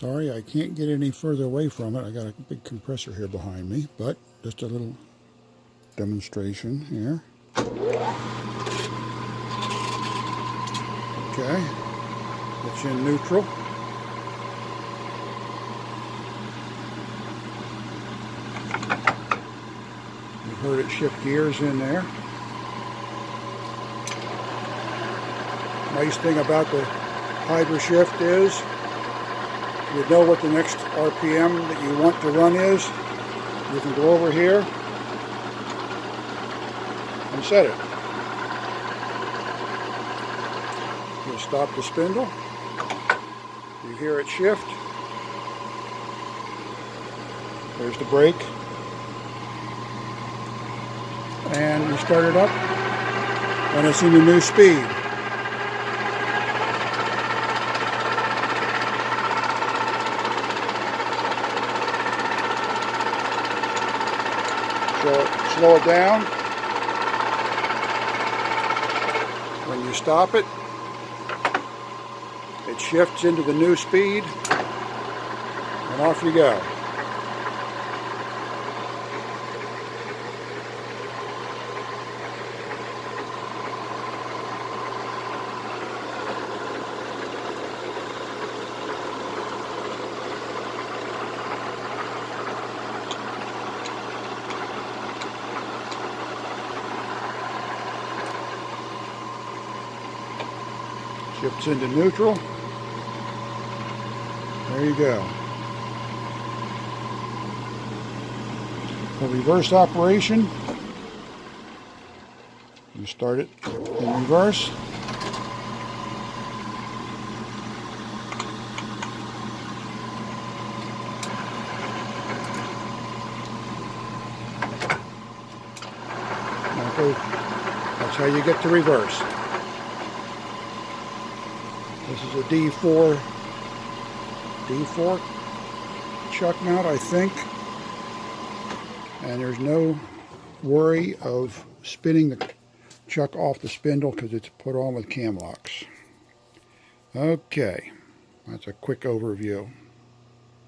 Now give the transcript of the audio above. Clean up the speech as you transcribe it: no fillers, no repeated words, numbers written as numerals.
Sorry, I can't get any further away from it. I got a big compressor here behind me, but just a little demonstration here. Okay, it's in neutral. You heard it shift gears in there. Nice thing about the Hydrashift is you know what the next RPM that you want to run is. You can go over here and set it. You stop the spindle. You hear it shift. There's the brake. And you start it up and it's in the new speed. Slow it down. When you stop it, it shifts into the new speed, and off you go. Shifts into neutral. There you go. For reverse operation, you start it in reverse. Okay, that's how you get to reverse. This is a D4 chuck mount, I think. And there's no worry of spinning the chuck off the spindle because it's put on with cam locks. Okay, that's a quick overview.